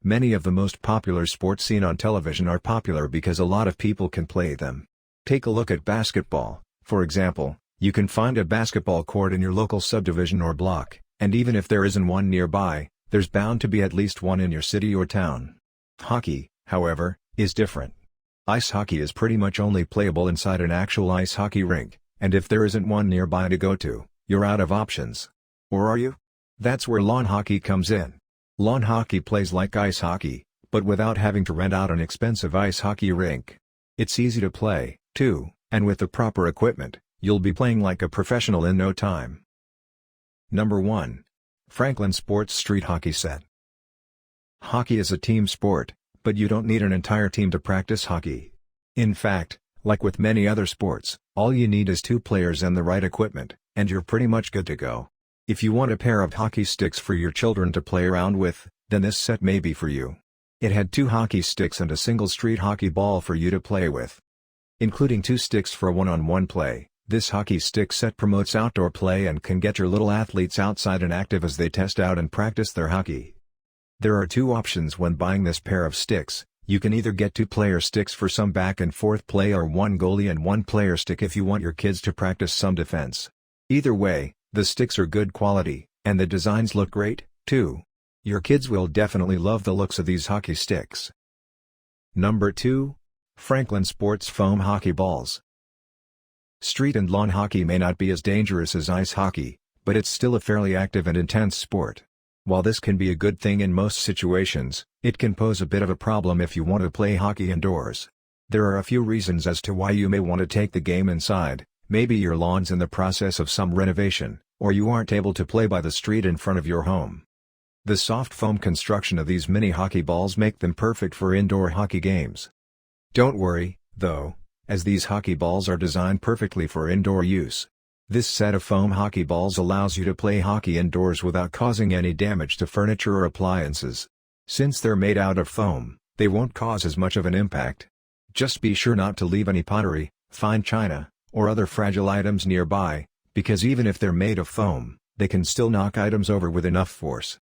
Many of the most popular sports seen on television are popular because a lot of people can play them. Take a look at basketball, for example. You can find a basketball court in your local subdivision or block, and even if there isn't one nearby, there's bound to be at least one in your city or town. Hockey, however, is different. Ice hockey is pretty much only playable inside an actual ice hockey rink, and if there isn't one nearby to go to, you're out of options. Or are you? That's where lawn hockey comes in. Lawn hockey plays like ice hockey, but without having to rent out an expensive ice hockey rink. It's easy to play, too, and with the proper equipment, you'll be playing like a professional in no time. Number 1. Franklin Sports Street Hockey Set. Hockey is a team sport, but you don't need an entire team to practice hockey. In fact, like with many other sports, all you need is 2 players and the right equipment, and you're pretty much good to go. If you want a pair of hockey sticks for your children to play around with, then this set may be for you. It had 2 hockey sticks and a single street hockey ball for you to play with. Including 2 sticks for one-on-one play, this hockey stick set promotes outdoor play and can get your little athletes outside and active as they test out and practice their hockey. There are 2 options when buying this pair of sticks. You can either get 2-player sticks for some back and forth play or 1 goalie and 1-player stick if you want your kids to practice some defense. Either way, the sticks are good quality, and the designs look great, too. Your kids will definitely love the looks of these hockey sticks. Number 2. Franklin Sports Foam Hockey Balls. Street and lawn hockey may not be as dangerous as ice hockey, but it's still a fairly active and intense sport. While this can be a good thing in most situations, it can pose a bit of a problem if you want to play hockey indoors. There are a few reasons as to why you may want to take the game inside. Maybe your lawn's in the process of some renovation, or you aren't able to play by the street in front of your home. The soft foam construction of these mini hockey balls make them perfect for indoor hockey games. Don't worry, though, as these hockey balls are designed perfectly for indoor use. This set of foam hockey balls allows you to play hockey indoors without causing any damage to furniture or appliances. Since they're made out of foam, they won't cause as much of an impact. Just be sure not to leave any pottery, fine china, or other fragile items nearby, because even if they're made of foam, they can still knock items over with enough force.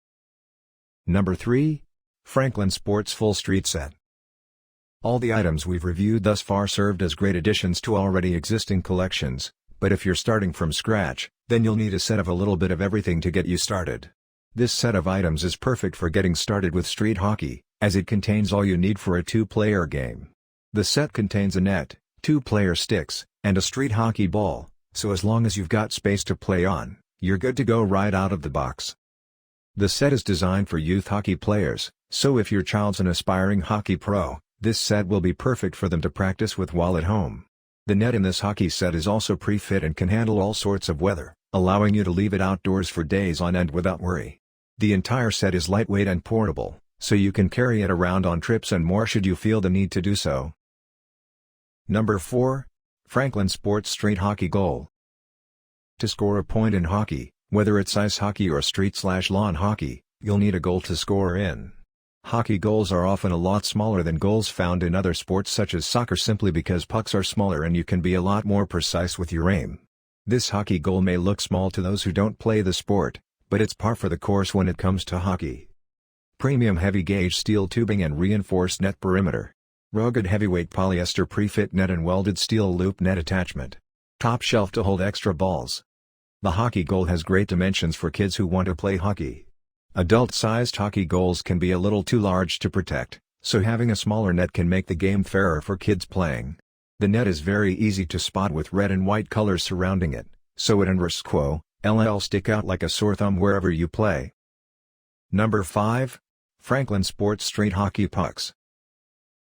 Number 3. Franklin Sports Full Street Set. All the items we've reviewed thus far served as great additions to already existing collections, but if you're starting from scratch, then you'll need a set of a little bit of everything to get you started. This set of items is perfect for getting started with street hockey, as it contains all you need for a 2-player game. The set contains a net, 2-player sticks, and a street hockey ball, so as long as you've got space to play on, you're good to go right out of the box. The set is designed for youth hockey players, so if your child's an aspiring hockey pro, this set will be perfect for them to practice with while at home. The net in this hockey set is also pre-fit and can handle all sorts of weather, allowing you to leave it outdoors for days on end without worry. The entire set is lightweight and portable, so you can carry it around on trips and more should you feel the need to do so. Number 4. Franklin Sports Street Hockey Goal. To score a point in hockey, whether it's ice hockey or street/lawn hockey, you'll need a goal to score in. Hockey goals are often a lot smaller than goals found in other sports such as soccer simply because pucks are smaller and you can be a lot more precise with your aim. This hockey goal may look small to those who don't play the sport, but it's par for the course when it comes to hockey. Premium heavy-gauge steel tubing and reinforced net perimeter. Rugged heavyweight polyester pre-fit net and welded steel loop net attachment. Top shelf to hold extra balls. The hockey goal has great dimensions for kids who want to play hockey. Adult-sized hockey goals can be a little too large to protect, so having a smaller net can make the game fairer for kids playing. The net is very easy to spot with red and white colors surrounding it, so it and LL stick out like a sore thumb wherever you play. Number 5. Franklin Sports Street Hockey Pucks.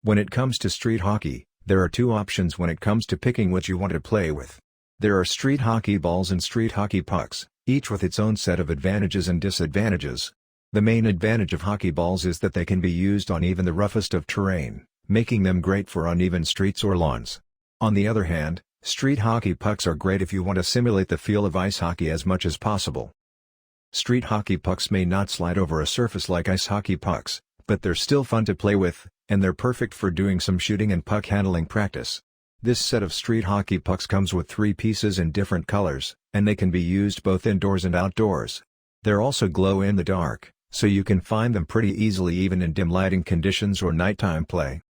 When it comes to street hockey, there are 2 options when it comes to picking what you want to play with. There are street hockey balls and street hockey pucks, each with its own set of advantages and disadvantages. The main advantage of hockey balls is that they can be used on even the roughest of terrain, making them great for uneven streets or lawns. On the other hand, street hockey pucks are great if you want to simulate the feel of ice hockey as much as possible. Street hockey pucks may not slide over a surface like ice hockey pucks, but they're still fun to play with, and they're perfect for doing some shooting and puck handling practice. This set of street hockey pucks comes with 3 pieces in different colors, and they can be used both indoors and outdoors. They're also glow-in-the-dark, so you can find them pretty easily even in dim lighting conditions or nighttime play.